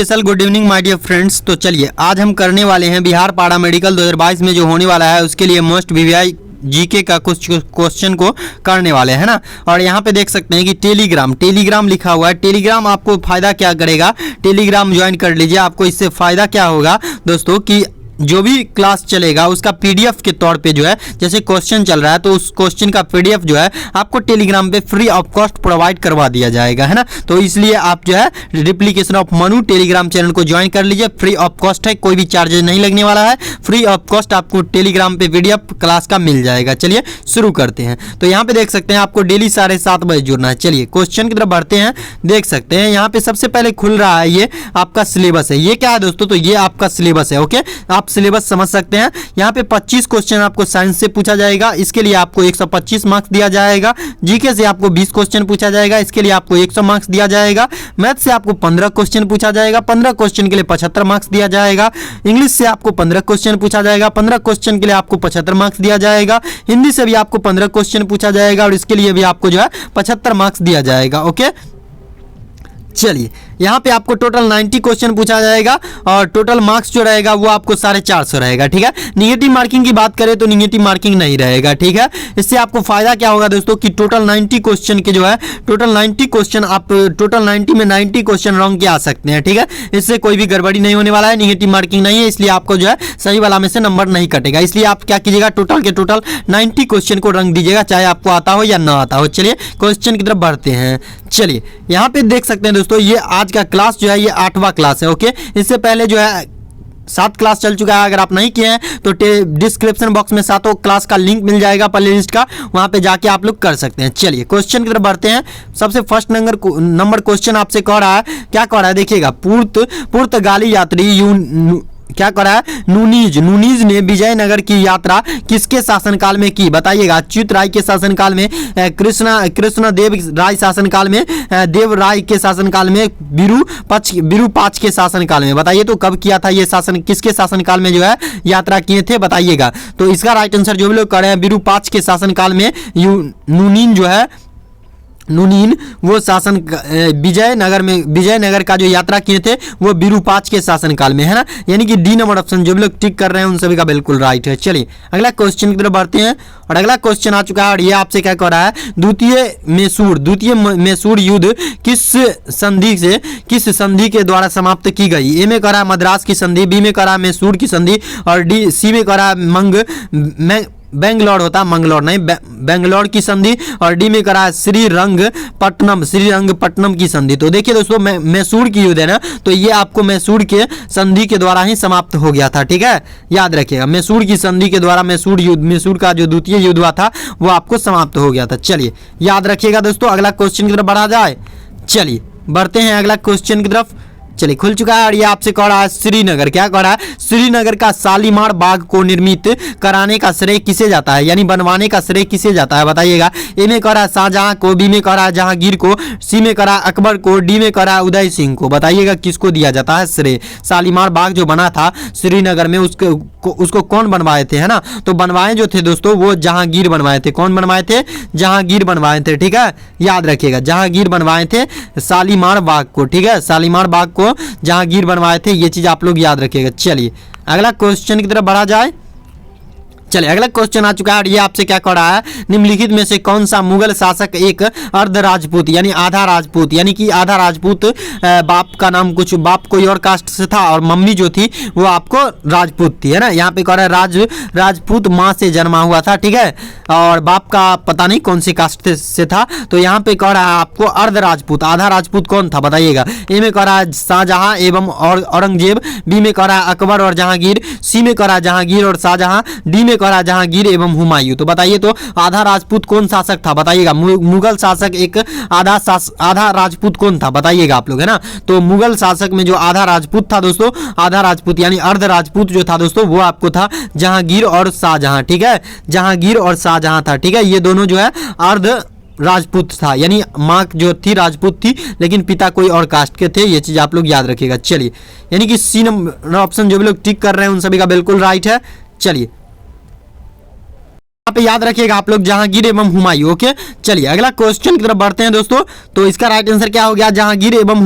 Special good evening my dear friends. तो चलिए आज हम करने वाले हैं बिहार पारा मेडिकल 2022 में जो होने वाला है उसके लिए मोस्ट वीवीआई जीके का कुछ क्वेश्चन को करने वाले हैं ना। और यहाँ पे देख सकते हैं कि टेलीग्राम लिखा हुआ है। टेलीग्राम आपको फ़ायदा क्या करेगा, टेलीग्राम ज्वाइन कर लीजिए। आपको इससे फ़ायदा क्या होगा दोस्तों कि जो भी क्लास चलेगा उसका पीडीएफ के तौर पे जो है, जैसे क्वेश्चन चल रहा है तो उस क्वेश्चन का पीडीएफ जो है आपको टेलीग्राम पे फ्री ऑफ कॉस्ट प्रोवाइड करवा दिया जाएगा, है ना। तो इसलिए आप जो है replication of Manu Telegram channel को ज्वाइन कर लीजिए। फ्री ऑफ कॉस्ट है, कोई भी चार्जेस नहीं लगने वाला है। फ्री ऑफ कॉस्ट आपको टेलीग्राम पे पीडीएफ क्लास का मिल जाएगा। चलिए शुरू करते हैं। तो यहाँ पे देख सकते हैं आपको डेली 7:30 बजे जुड़ना है। चलिए क्वेश्चन की तरफ बढ़ते हैं। देख सकते हैं यहाँ पे सबसे पहले खुल रहा है ये आपका सिलेबस है। ये क्या है दोस्तों, तो ये आपका सिलेबस है। ओके, आप सिलेबस समझ सकते हैं। यहाँ पे 25 क्वेश्चन आपको साइंस से पूछा जाएगा, इसके लिए आपको 125 मार्क्स दिया जाएगा। जीके से आपको 20 क्वेश्चन पूछा जाएगा, इसके लिए आपको 100 मार्क्स दिया जाएगा। मैथ से आपको 15 क्वेश्चन पूछा जाएगा, 15 क्वेश्चन के लिए 75 मार्क्स दिया जाएगा। इंग्लिश से आपको 15 क्वेश्चन पूछा जाएगा, 15 क्वेश्चन के लिए आपको 75 मार्क्स दिया जाएगा। हिंदी से भी आपको 15 क्वेश्चन पूछा जाएगा और इसके लिए भी आपको जो है 75 मार्क्स दिया जाएगा। ओके, चलिए यहाँ पे आपको टोटल 90 क्वेश्चन पूछा जाएगा और टोटल मार्क्स जो रहेगा वो आपको 450 रहेगा। ठीक है, निगेटिव मार्किंग की बात करें तो निगेटिव मार्किंग नहीं रहेगा। ठीक है, इससे आपको फायदा क्या होगा दोस्तों कि टोटल 90 क्वेश्चन के जो है टोटल 90 क्वेश्चन आप टोटल 90 में 90 क्वेश्चन रॉन्ग के आ सकते हैं। ठीक है, इससे कोई भी गड़बड़ी नहीं होने वाला है, निगेटिव मार्किंग नहीं है, इसलिए आपको जो है सही वाला में से नंबर नहीं कटेगा। इसलिए आप क्या कीजिएगा, टोटल के टोटल 90 क्वेश्चन को रंग दीजिएगा, चाहे आपको आता हो या ना आता हो। चलिए क्वेश्चन की तरफ बढ़ते हैं। चलिए यहाँ पे देख सकते हैं दोस्तों ये आज का क्लास जो है ये 8वां क्लास है। ओके, इससे पहले जो है 7 क्लास चल चुका है। अगर आप नहीं किए हैं तो डिस्क्रिप्शन बॉक्स में 7 क्लास का लिंक मिल जाएगा प्लेलिस्ट का, वहां पे जाके आप लोग कर सकते हैं। चलिए क्वेश्चन की तरफ बढ़ते हैं। सबसे फर्स्ट नंबर क्वेश्चन आपसे कह रहा है, क्या कह रहा है देखिएगा, पुर्तगाली यात्री क्या करा है, नूनीज ने विजयनगर की यात्रा किसके शासनकाल में की, बताइएगा। अच्युत राय के शासनकाल में, कृष्णदेव राय शासनकाल में, देव राय के शासनकाल में, विरूपाक्ष के शासनकाल में। बताइए तो कब किया था ये शासन, किसके शासनकाल में जो है यात्रा किए थे, बताइएगा। तो इसका राइट आंसर जो भी लोग कर रहे हैं विरूपाक्ष के शासनकाल में नूनीन वो शासन विजयनगर का जो यात्रा किए थे वो विरूपाक्ष के शासनकाल में, है ना। यानी कि डी नंबर ऑप्शन जो भी लोग टिक कर रहे हैं उन सभी का बिल्कुल राइट है। चलिए अगला क्वेश्चन की तरफ बढ़ते हैं और अगला क्वेश्चन आ चुका है और ये आपसे क्या कह रहा है, द्वितीय मैसूर युद्ध किस संधि के द्वारा समाप्त की गई। ए में कह रहा है मद्रास की संधि, बी में कह रहा है मैसूर की संधि और सी में कह रहा है बेंगलोर की संधि और डी में करा श्रीरंगपट्टनम की संधि। तो देखिए दोस्तों मैसूर की युद्ध है ना, तो ये आपको मैसूर के संधि के द्वारा ही समाप्त हो गया था। ठीक है, याद रखिएगा मैसूर की संधि के द्वारा मैसूर का जो द्वितीय युद्ध हुआ था वो आपको समाप्त हो गया था। चलिए याद रखिएगा दोस्तों। अगला क्वेश्चन की तरफ बढ़ा जाए। चलिए बढ़ते हैं अगला क्वेश्चन की तरफ। चलिए खुल चुका है और ये आपसे कह रहा है श्रीनगर, क्या कह रहा है, श्रीनगर का शालीमार बाग को निर्मित कराने का श्रेय किसे जाता है, यानी बनवाने का श्रेय किसे जाता है, बताइएगा। ए में कह रहा है शाहजहां को, बी में कह रहा है जहांगीर को, सी में कह रहा है अकबर को, डी में कह रहा है उदय सिंह को। बताइएगा किसको दिया जाता है श्रेय। शालीमार बाग जो बना था श्रीनगर में उसको कौन बनवाए थे, है ना। तो बनवाए जो थे दोस्तों वो जहांगीर बनवाए थे। कौन बनवाए थे, जहांगीर बनवाए थे। ठीक है, याद रखिएगा जहांगीर बनवाए थे शालीमार बाग को। ठीक है, शालीमार बाग को जहांगीर बनवाए थे, ये चीज आप लोग याद रखिएगा। चलिए अगला क्वेश्चन की तरफ बढ़ा जाए। चलिए अगला क्वेश्चन आ चुका है और ये आपसे क्या कह रहा है, निम्नलिखित में से कौन सा मुगल शासक एक अर्ध राजपूत यानी आधा राजपूत, यानी कि आधा राजपूत, बाप का नाम कुछ बाप कोई और कास्ट से था और मम्मी जो थी वो आपको राजपूत थी, है ना। यहाँ पे कह रहा है राजपूत माँ से जन्मा हुआ था। ठीक है, और बाप का पता नहीं कौन सी कास्ट से था। तो यहाँ पे कह रहा है आपको अर्ध राजपूत, आधा राजपूत कौन था, बताइएगा। ए में कह रहा है शाहजहां एवं औरंगजेब, बी में कह रहा है अकबर और जहांगीर, सी में कह रहा है जहांगीर और शाहजहां, डी में कह रहा है जहांगीर एवं हुमायूं। तो बताइए तो आधा राजपूत कौन शासक था, बताइएगा। मुगल शासक एक आधा राजपूत कौन था, बताइएगा आप लोग, है ना। तो मुगल शासक में जो आधा राजपूत था दोस्तों, आधा राजपूत यानी अर्ध राजपूत जो था दोस्तों वो आपको था जहांगीर और शाहजहां। ठीक है, जहांगीर और शाहजहां था। ठीक है, ये दोनों जो है अर्ध राजपूत था, यानी माँ जो थी राजपूत थी लेकिन पिता कोई और कास्ट के थे। ये चीज आप लोग याद रखिएगा। चलिए यानी कि सी नंबर ऑप्शन जो भी लोग टिक कर रहे हैं उन सभी का बिल्कुल राइट है। चलिए यहाँ पे याद रखिएगा आप लोग जहांगीर एवं हुमायूं। ओके, चलिए अगला क्वेश्चन की तरफ बढ़ते हैं दोस्तों। तो इसका राइट आंसर क्या हो गया, जहांगीर एवं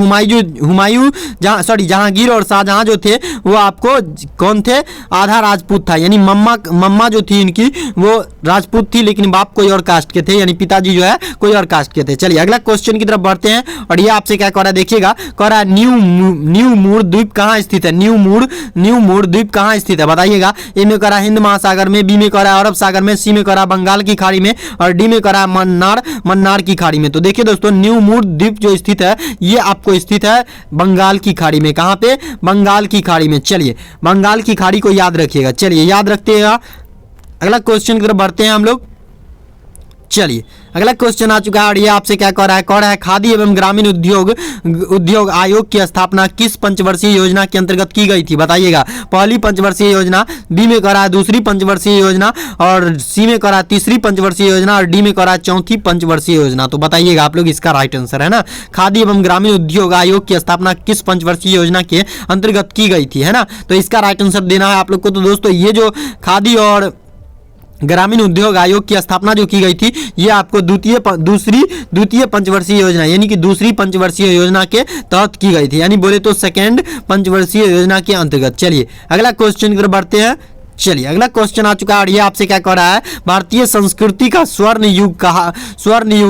हुमायूं जहांगीर और शाहजहां जो थे वो आपको कौन थे, आधा राजपूत था, यानी मम्मा जो थी इनकी वो राजपूत थी, लेकिन बाप कोई और कास्ट के थे, यानी पिताजी जो है कोई और कास्ट के थे। चलिए अगला क्वेश्चन की तरफ बढ़ते हैं और ये आपसे क्या कह रहा है, देखिएगा कह रहा है न्यू मूर द्वीप कहाँ स्थित है, न्यू मूर द्वीप कहाँ स्थित है, बताइएगा। ए में कह रहा है हिंद महासागर में, बी में कह रहा है अरब सागर में, सी में कह रहा है बंगाल की खाड़ी में और डी में कह रहा है मन्नार की खाड़ी में। तो देखिए दोस्तों, न्यू मूर द्वीप जो स्थित है ये आपको स्थित है बंगाल की खाड़ी में। कहां पे, बंगाल की खाड़ी में। चलिए बंगाल की खाड़ी को याद रखिएगा। चलिए याद रखते हैं। अगला क्वेश्चन की तरफ बढ़ते हैं हम लोग। चलिए अगला क्वेश्चन आ चुका है और ये आपसे क्या कह रहा है, खादी एवं ग्रामीण उद्योग आयोग की स्थापना किस पंचवर्षीय योजना के अंतर्गत की गई थी, बताइएगा। पहली पंचवर्षीय योजना, बी में कह रहा है दूसरी पंचवर्षीय योजना और सी में कह रहा है तीसरी पंचवर्षीय योजना और डी में कह रहा है चौथी पंचवर्षीय योजना। तो बताइएगा आप लोग, इसका राइट आंसर है ना, खादी एवं ग्रामीण उद्योग आयोग की स्थापना किस पंचवर्षीय योजना के अंतर्गत की गई थी, है ना। तो इसका राइट आंसर देना है आप लोग को। तो दोस्तों ये जो खादी और ग्रामीण उद्योग आयोग की स्थापना जो की गई थी ये आपको द्वितीय पंचवर्षीय योजना यानी कि दूसरी पंचवर्षीय योजना के तहत की गई थी, यानी बोले तो सेकेंड पंचवर्षीय योजना के अंतर्गत। चलिए अगला क्वेश्चन की तरफ बढ़ते हैं। चलिए अगला क्वेश्चन आ चुका है और ये आपसे क्या कह रहा है, भारतीय संस्कृति का स्वर्ण युग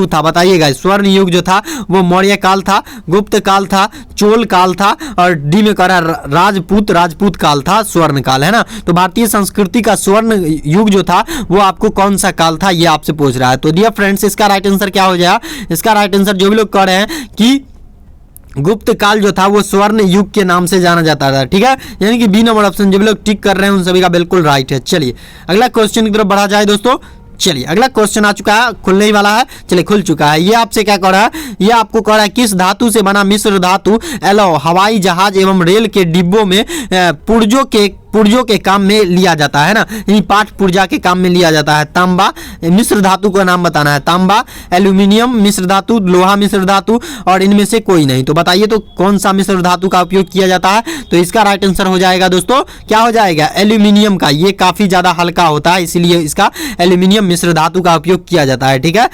था, बताइएगा। स्वर्ण युग जो था वो मौर्य काल था, गुप्त काल था, चोल काल था और डी में कह रहा है राजपूत काल था, स्वर्ण काल, है ना। तो भारतीय संस्कृति का स्वर्ण युग जो था वो आपको कौन सा काल था ये आपसे पूछ रहा है। तो डियर फ्रेंड्स, इसका राइट आंसर क्या हो जाएगा, इसका राइट आंसर जो भी लोग कह रहे हैं कि गुप्त काल जो था वो स्वर्ण युग के नाम से जाना जाता था, ठीक है। यानी कि बी नंबर ऑप्शन जो भी लोग टिक कर रहे हैं उन सभी का बिल्कुल राइट है। चलिए अगला क्वेश्चन की तरफ बढ़ा जाए दोस्तों। चलिए अगला क्वेश्चन आ चुका है, खुलने ही वाला है। चलिए खुल चुका है। ये आपसे क्या कह रहा है, ये आपको कह रहा है किस धातु से बना मिश्र धातु एलॉय हवाई जहाज एवं रेल के डिब्बों में पुर्जों के काम में लिया जाता है ना, यानी पाठ पुर्जा के काम में लिया जाता है। तांबा, मिश्र धातु का नाम बताना है, तांबा, एल्यूमिनियम मिश्र धातु, लोहा मिश्र धातु और इनमें से कोई नहीं। तो बताइए तो कौन सा मिश्र धातु का उपयोग किया जाता है। तो इसका राइट आंसर हो जाएगा दोस्तों, क्या हो जाएगा, एल्यूमिनियम का। ये काफी ज्यादा हल्का होता है इसलिए इसका एल्यूमिनियम मिश्र धातु का उपयोग किया जाता है, ठीक है।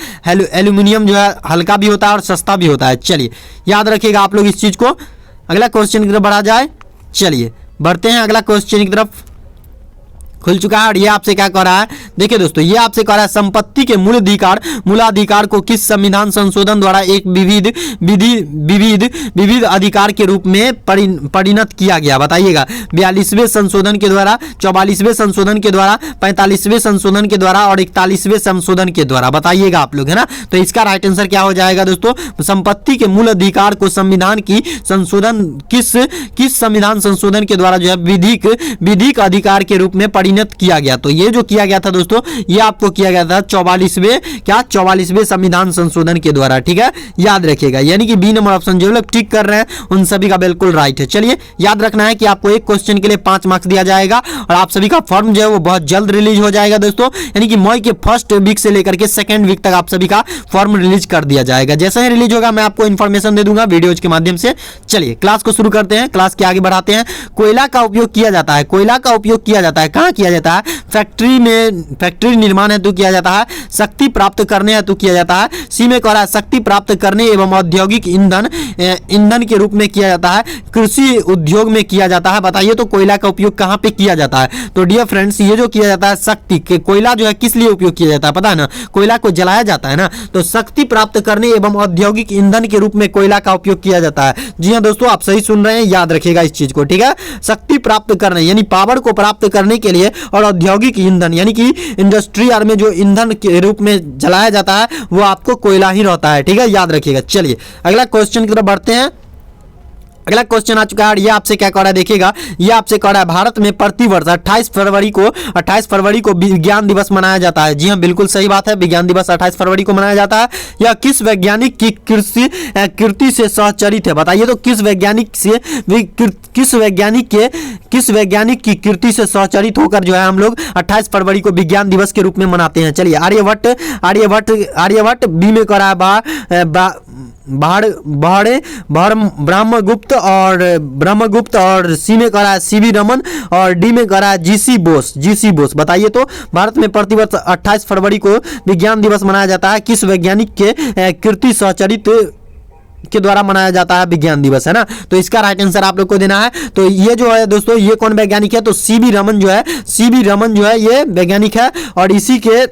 एल्यूमिनियम जो है हल्का भी होता है और सस्ता भी होता है। चलिए याद रखिएगा आप लोग इस चीज को। अगला क्वेश्चन की तरफ बढ़ा जाए। चलिए बढ़ते हैं अगला क्वेश्चन की तरफ। खुल चुका है और ये आपसे क्या कह रहा है, देखिए दोस्तों ये आपसे कह रहा है संपत्ति के मूलाधिकार को किस संविधान संशोधन द्वारा एक विविध अधिकार के रूप में परिणत किया गया, बताइएगा। 42वें संशोधन के द्वारा, 44वें संशोधन के द्वारा, 45वें संशोधन के द्वारा और 41वें संशोधन के द्वारा, बताइएगा आप लोग, है ना। तो इसका राइट आंसर क्या हो जाएगा दोस्तों, संपत्ति के मूल अधिकार को संविधान की संशोधन किस संविधान संशोधन के द्वारा जो है विधिक अधिकार के रूप में किया गया। तो ये जो किया गया था दोस्तों ये आपको किया गया था 44वें संविधान संशोधन के द्वारा, ठीक है, याद रखिएगा। यानी कि बी नंबर ऑप्शन जो लोग टिक कर रहे हैं उन सभी का बिल्कुल राइट है। चलिए याद रखना है कि आपको एक क्वेश्चन के लिए 5 मार्क्स दिया जाएगा और आप सभी का फॉर्म जो है वो बहुत जल्द रिलीज हो जाएगा दोस्तों, यानी कि मई के फर्स्ट वीक से लेकर के सेकंड वीक तक आप सभी का फॉर्म रिलीज कर दिया जाएगा। जैसे ही रिलीज होगा मैं आपको इन्फॉर्मेशन दे दूंगा वीडियोज के माध्यम से। चलिए क्लास को शुरू करते हैं, क्लास के आगे बढ़ाते हैं। कोयला का उपयोग किया जाता है, कहाँ किया जाता है, फैक्ट्री निर्माण हेतु किया जाता है, शक्ति प्राप्त करने हेतु किया जाता है, सी में कह रहा है शक्ति प्राप्त करने एवं औद्योगिक ईंधन के रूप में किया जाता है, कृषि उद्योग में किया जाता है। बताइए तो कोयला का उपयोग कहाँ पे किया जाता है। तो डियर फ्रेंड्स ये जो किया जाता है शक्ति के, कोयला जो है किस लिए उपयोग किया जाता है पता है ना, कोयला को जलाया जाता है ना, तो शक्ति प्राप्त करने एवं औद्योगिक ईंधन के रूप में कोयला का उपयोग किया जाता है। जी हाँ दोस्तों, आप सही सुन रहे हैं, याद रखिएगा इस चीज को, ठीक है। शक्ति प्राप्त करने यानी पावर को प्राप्त करने के लिए और औद्योगिक ईंधन यानी कि इंडस्ट्रियल में जो ईंधन के रूप में जलाया जाता है वो आपको कोयला ही रहता है, ठीक है, याद रखिएगा। चलिए अगला क्वेश्चन की तरफ बढ़ते हैं। अगला क्वेश्चन आ चुका है, ये आपसे क्या कह रहा है, देखिएगा ये आपसे कह रहा है भारत में प्रतिवर्ष 28 फरवरी को विज्ञान दिवस मनाया जाता है। जी हाँ बिल्कुल सही बात है, विज्ञान दिवस 28 फरवरी को मनाया जाता है। यह किस वैज्ञानिक की कृति से सहचरित है, बताइए तो किस वैज्ञानिक की कृति से सहचरित होकर जो है हम लोग 28 फरवरी को विज्ञान दिवस के रूप में मनाते हैं। चलिए आर्यभट्ट, बी में कह रहा है ब्रह्मगुप्त गुप्त और ब्रह्मगुप्त, और सी में कह रहा है सीवी रमन, और डी में कह रहा है जीसी बोस। बताइए तो भारत में प्रतिवर्ष 28 फरवरी को विज्ञान दिवस मनाया जाता है, किस वैज्ञानिक के कृति सहचरित के द्वारा मनाया जाता है विज्ञान दिवस, है ना। तो इसका राइट आंसर आप लोग को देना है। तो ये जो है दोस्तों, ये कौन वैज्ञानिक है, तो सीवी रमन जो है ये वैज्ञानिक है, और इसी के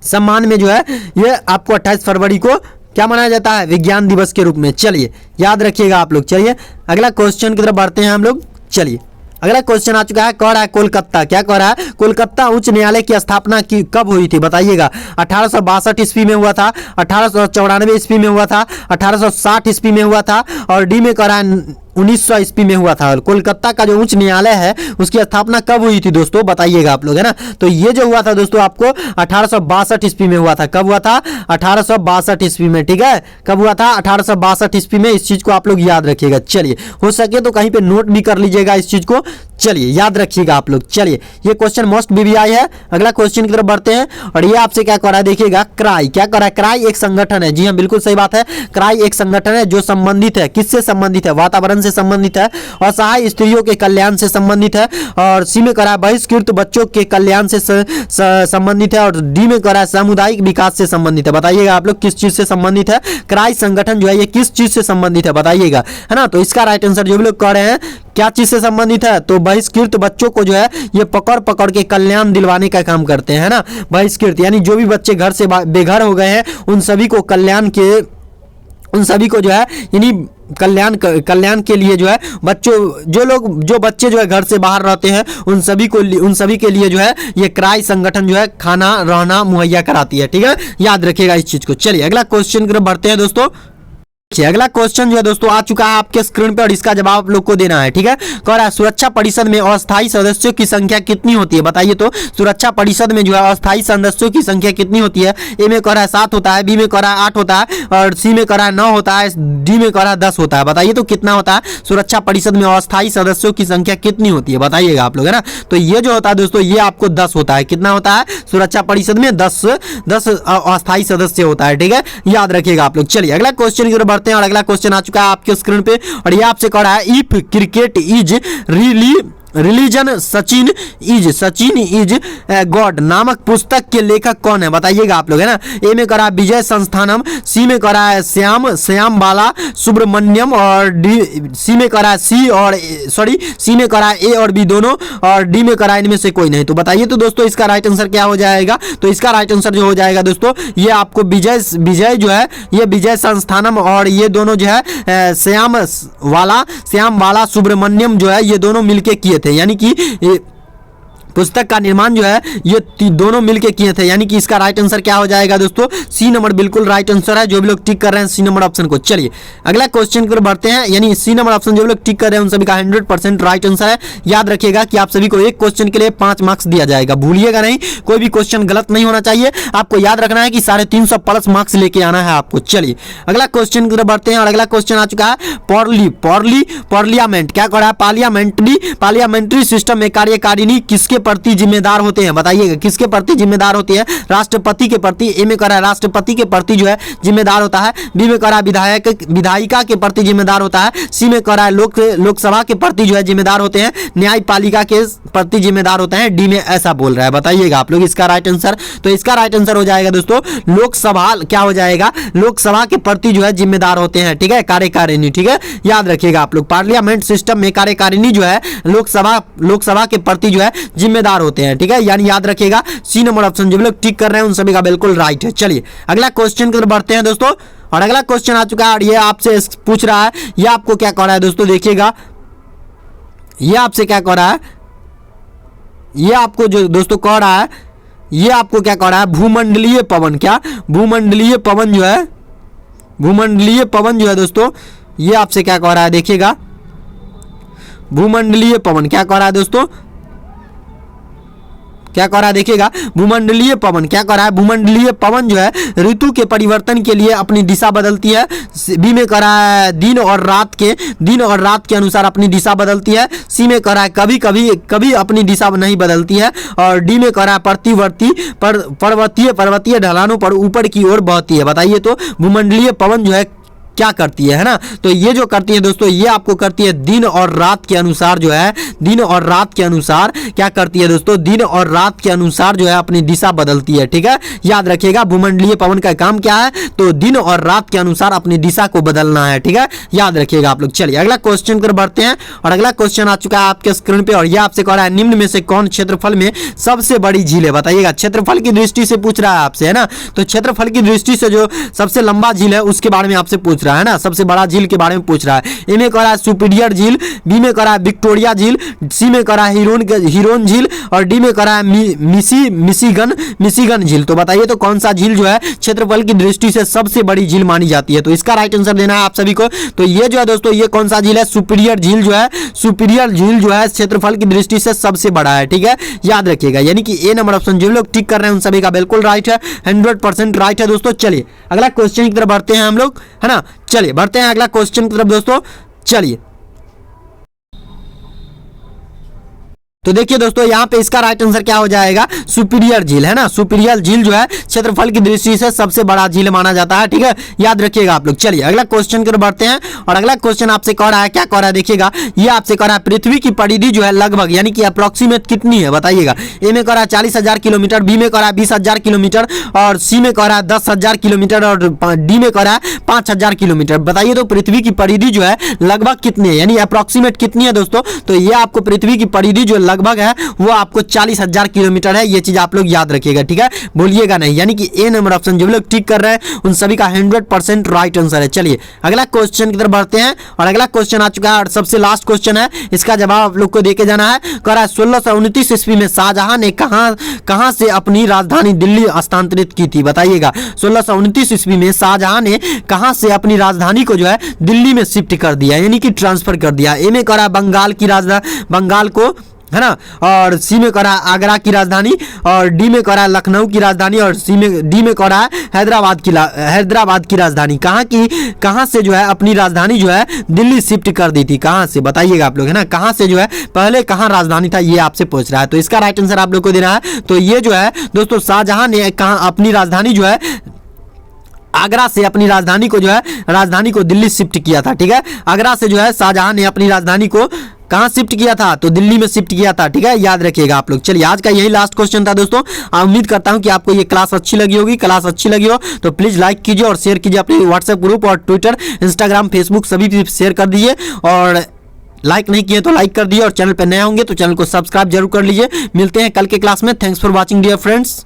सम्मान में जो है ये आपको 28 फरवरी को क्या मनाया जाता है, विज्ञान दिवस के रूप में। चलिए याद रखिएगा आप लोग। चलिए अगला क्वेश्चन की तरफ बढ़ते हैं हम लोग। चलिए अगला क्वेश्चन आ चुका है, कह रहा है कोलकाता, क्या कह रहा है, कोलकाता उच्च न्यायालय की स्थापना की कब हुई थी, बताइएगा। 1862 ईस्वी में हुआ था, 1894 ईस्वी में हुआ था, 1860 ईस्वी में हुआ था, और डी में कह रहा है 1900 ईस्वी में हुआ था। कोलकाता का जो उच्च न्यायालय है उसकी स्थापना कब हुई थी दोस्तों, बताइएगा आप लोग, है ना। तो ये जो हुआ था दोस्तों आपको 1862 ईस्वी में हुआ था। कब हुआ था, 1862 ईस्वी में, ठीक है। कब हुआ था, 1862 ईस्वी में। इस चीज को आप लोग याद रखिएगा। चलिए हो सके तो कहीं पे नोट भी कर लीजिएगा इस चीज को। चलिए याद रखिएगा आप लोग। चलिए ये क्वेश्चन मोस्ट बीबीआई है। अगला क्वेश्चन की तरफ बढ़ते हैं, और ये आपसे क्या कर रहा है, देखिएगा। क्राई क्या कर रहा है, क्राई एक संगठन है। जी हाँ, बिल्कुल सही बात है। क्राई एक संगठन है जो संबंधित है, किससे संबंधित है, वातावरण से संबंधित है, असहाय स्त्रियों के कल्याण से संबंधित है, और सी में करा बहिष्कृत बच्चों के कल्याण से संबंधित है, और डी में करा सामुदायिक विकास से संबंधित है। बताइएगा आप लोग किस चीज से संबंधित है, क्राई संगठन जो है ये किस चीज से संबंधित है, बताइएगा, है ना। तो इसका राइट आंसर जो भी लोग कह रहे हैं क्या चीज से संबंधित है, तो बहिष्कृत बच्चों को जो है ये पकड़ के कल्याण दिलवाने का काम करते हैं, ना। बहिष्कृत यानी जो भी बच्चे घर से बेघर हो गए हैं उन सभी को जो है यानी कल्याण के लिए जो है जो बच्चे जो है घर से बाहर रहते हैं उन सभी के लिए जो है ये क्राई संगठन जो है खाना रहना मुहैया कराती है, ठीक है। याद रखिएगा इस चीज को। चलिए अगला क्वेश्चन की तरफ बढ़ते हैं दोस्तों। अगला क्वेश्चन जो है दोस्तों आ चुका है आपके स्क्रीन पे, और इसका जवाब आप लोग को देना है, ठीक है। कह रहा है सुरक्षा परिषद में अस्थायी सदस्यों की संख्या कितनी होती है, बताइए तो। सुरक्षा परिषद में जो है अस्थायी सदस्यों की संख्या कितनी होती है। ए में कह रहा है 7 होता है, बी में कह रहा है 8 होता है, और सी में कह रहा है 9 होता है, डी में कह रहा है 10 होता है। बताइए तो कितना होता है, सुरक्षा परिषद में अस्थायी सदस्यों की संख्या कितनी होती है, बताइएगा आप लोग, है ना। तो ये जो होता है दोस्तों ये आपको 10 होता है। कितना होता है, सुरक्षा परिषद में 10 अस्थायी सदस्य होता है, ठीक है। याद रखिएगा आप लोग। चलिए अगला क्वेश्चन की तरफ बढ़ते हैं, और अगला क्वेश्चन चुका है आपके स्क्रीन पे, और ये आपसे कह रहा है if cricket is religion Sachin is God नामक पुस्तक के लेखक कौन है, बताइएगा आप लोग, है ना। ए में करा विजय संस्थानम, सी में करा है श्याम बाला सुब्रमण्यम, और सी में करा ए और बी दोनों, और डी में करा इनमें से कोई नहीं। तो बताइए तो दोस्तों इसका राइट आंसर क्या हो जाएगा। तो इसका राइट आंसर जो हो जाएगा दोस्तों ये आपको विजय जो है ये विजय संस्थानम, और ये दोनों जो है श्याम बाला सुब्रमण्यम जो है ये दोनों मिलके किए थे, यानी कि पुस्तक का निर्माण जो है ये दोनों मिलके किए थे, यानी कि इसका राइट आंसर क्या हो जाएगा दोस्तों, सी नंबर बिल्कुल राइट आंसर है। जो भी लोग टिक कर रहे हैं सी नंबर ऑप्शन को। चलिए अगला क्वेश्चन की ओर बढ़ते हैं, यानी सी नंबर ऑप्शन जो भी लोग टिक कर रहे हैं उन सभी का 100% राइट आंसर है। याद रखिएगा कि आप सभी को एक क्वेश्चन के लिए 5 मार्क्स दिया जाएगा, भूलिएगा नहीं, कोई भी क्वेश्चन गलत नहीं होना चाहिए। आपको याद रखना है कि 350 प्लस मार्क्स लेके आना है आपको। चलिए अगला क्वेश्चन की ओर बढ़ते हैं, और अगला क्वेश्चन आ चुका है पार्लियामेंट क्या कर रहा है, पार्लियामेंट्री सिस्टम में कार्यकारिणी किसके प्रति जिम्मेदार होते हैं, बताइएगा किसके प्रति जिम्मेदार होती है, राष्ट्रपति के प्रति। ए में करा राष्ट्रपति के प्रति जो है जिम्मेदार होता है, बी में करा विधायिका के प्रति जिम्मेदार होता है, सी में करा लोकसभा के प्रति जो है जिम्मेदार होते हैं, न्यायपालिका के प्रति जिम्मेदार होते हैं, डी में ऐसा बोल रहा है। बताइएगा आप लोग इसका राइट आंसर। तो इसका राइट आंसर हो जाएगा दोस्तों लोकसभा, क्या हो जाएगा, लोकसभा के प्रति जो है जिम्मेदार होते हैं, ठीक है, कार्यकारिणी, ठीक है। याद रखिएगा आप लोग पार्लियामेंट सिस्टम में कार्यकारिणी जो है लोकसभा के प्रति जो है जिम्मेदार होते हैं, ठीक है। यानी याद रखिएगा सी नंबर ऑप्शन जो भी लोग टिक कर रहे हैं उन सभी का बिल्कुल राइट है। चलिए अगला क्वेश्चन की तरफ बढ़ते हैं दोस्तों, और अगला क्वेश्चन आ चुका है, और ये आपसे पूछ रहा है, ये आपको क्या कह रहा है दोस्तों, देखिएगा ये आपसे क्या कह रहा है, ये आपको जो दोस्तों कह रहा है, ये आपको क्या कह रहा है, भूमंडलीय पवन, क्या भूमंडलीय पवन जो है दोस्तों ये आपसे क्या कह रहा है, देखिएगा भूमंडलीय पवन क्या कह रहा है दोस्तों, क्या कर रहा है, देखिएगा भूमंडलीय पवन क्या कर रहा है, भूमंडलीय पवन जो है ऋतु के परिवर्तन के लिए अपनी दिशा बदलती है। बी में कर रहा है दिन और रात के अनुसार अपनी दिशा बदलती है। सी में कर रहा है कभी अपनी दिशा नहीं बदलती है, और डी में कर रहा है पर्वतीय ढलानों पर ऊपर की ओर बहती है। बताइए तो भूमंडलीय पवन जो है क्या करती है ना। तो ये जो करती है दोस्तों, ये आपको करती है दिन और रात के अनुसार जो है, दिन और रात के अनुसार क्या करती है दोस्तों, दिन और रात के अनुसार जो है अपनी दिशा बदलती है। ठीक है, याद रखिएगा भूमंडलीय पवन का काम क्या है, तो दिन और रात के अनुसार अपनी दिशा को बदलना है। ठीक है, याद रखिएगा आप लोग। चलिए अगला क्वेश्चन पर बढ़ते हैं, और अगला क्वेश्चन आ चुका है आपके स्क्रीन पे, और ये आपसे कह रहा है निम्न में से कौन क्षेत्रफल में सबसे बड़ी झील है, बताइएगा। क्षेत्रफल की दृष्टि से पूछ रहा है आपसे, है ना। तो क्षेत्रफल की दृष्टि से जो सबसे लंबा झील है उसके बारे में आपसे पूछ रहा है ना, सबसे बड़ा झील के बारे में पूछ रहा है। ए में कह रहा है सुपीरियर झील, बी में कह रहा है विक्टोरिया झील, सी में कह रहा है हिरोन झील, और डी में कह रहा है मिशिगन झील। तो बताइए तो कौन सा झील जो है क्षेत्रफल की दृष्टि से सबसे बड़ी झील मानी जाती है। तो इसका राइट आंसर देना है आप सभी को। तो ये जो है दोस्तों, ये कौन सा झील है, सुपीरियर झील जो है, सुपीरियर झील जो है क्षेत्रफल की दृष्टि से सबसे बड़ा है। ठीक है, याद रखिएगा। यानी कि ए नंबर ऑप्शन जो लोग टिक कर रहे हैं उन सभी का बिल्कुल राइट है, 100% राइट है दोस्तों। चलिए अगला क्वेश्चन की तरफ बढ़ते हैं हम लोग, है ना। चलिए बढ़ते हैं अगला क्वेश्चन की तरफ दोस्तों। चलिए तो देखिए दोस्तों, यहाँ पे इसका राइट आंसर क्या हो जाएगा, सुपीरियर झील, है ना। सुपीरियर झील जो है क्षेत्रफल की दृष्टि से सबसे बड़ा झील माना जाता है। ठीक है, याद रखिएगा आप लोग। चलिए अगला क्वेश्चन की तरफ बढ़ते हैं, और अगला क्वेश्चन आपसे कह रहा है, क्या कह रहा है देखिएगा, ये आपसे कह रहा है पृथ्वी की परिधि जो है लगभग यानी कि अप्रोक्सीमेट कितनी है, बताइएगा। ए में कह रहा है 40,000 किलोमीटर, बी में कह रहा है 20,000 किलोमीटर, और सी में कह रहा है 10,000 किलोमीटर, और डी में कह रहा है 5,000 किलोमीटर। बताइए तो पृथ्वी की परिधि जो है लगभग कितनी है, यानी अप्रोक्सीमेट कितनी है दोस्तों। तो ये आपको पृथ्वी की परिधि जो लगभग है वो आपको 40,000 किलोमीटर है। ये चीज आप लोग याद रखिएगा, ठीक है, भूलिएगा नहीं। यानी कि ए नंबर ऑप्शन जो लोग टिक कर रहे हैं उन सभी का 100% राइट आंसर है। चलिए अगला क्वेश्चन की तरफ बढ़ते हैं, और अगला क्वेश्चन आ चुका है और सबसे लास्ट क्वेश्चन है, इसका जवाब आप लोग को देके जाना है। कह रहा है 1629 ईस्वी में शाहजहां ने कहां से अपनी राजधानी दिल्ली हस्तांतरित की थी, बताइएगा। 1629 ईस्वी में शाहजहां ने कहां से अपनी राजधानी को जो है दिल्ली में शिफ्ट कर दिया, यानी कि ट्रांसफर कर दिया। ए में कह रहा है बंगाल की राजधानी, बंगाल को, है ना, और सी में कह रहा है आगरा की राजधानी, और डी में कह रहा है लखनऊ की राजधानी, और डी में कह रहा है हैदराबाद की राजधानी। कहां से जो है अपनी राजधानी जो है दिल्ली शिफ्ट कर दी थी, कहां से, बताइएगा आप लोग, है ना। कहां से जो है पहले कहां राजधानी था, ये आपसे पूछ रहा है। तो इसका राइट आंसर आप लोग को देना है। तो ये जो है दोस्तों, शाहजहां ने कहा अपनी राजधानी जो है आगरा से अपनी राजधानी को जो है राजधानी को दिल्ली शिफ्ट किया था। ठीक है, आगरा से जो है शाहजहां ने अपनी राजधानी को कहां शिफ्ट किया था, तो दिल्ली में शिफ्ट किया था। ठीक है, याद रखिएगा आप लोग। चलिए आज का यही लास्ट क्वेश्चन था दोस्तों। उम्मीद करता हूं कि आपको ये क्लास अच्छी लगी होगी। क्लास अच्छी लगी हो तो प्लीज लाइक कीजिए और शेयर कीजिए अपने व्हाट्सएप ग्रुप और ट्विटर, इंस्टाग्राम, फेसबुक सभी पे शेयर कर दीजिए, और लाइक नहीं किए तो लाइक कर दिए, और चैनल पर नए होंगे तो चैनल को सब्सक्राइब जरूर कर लीजिए। मिलते हैं कल के क्लास में। Thanks for watching dear friends.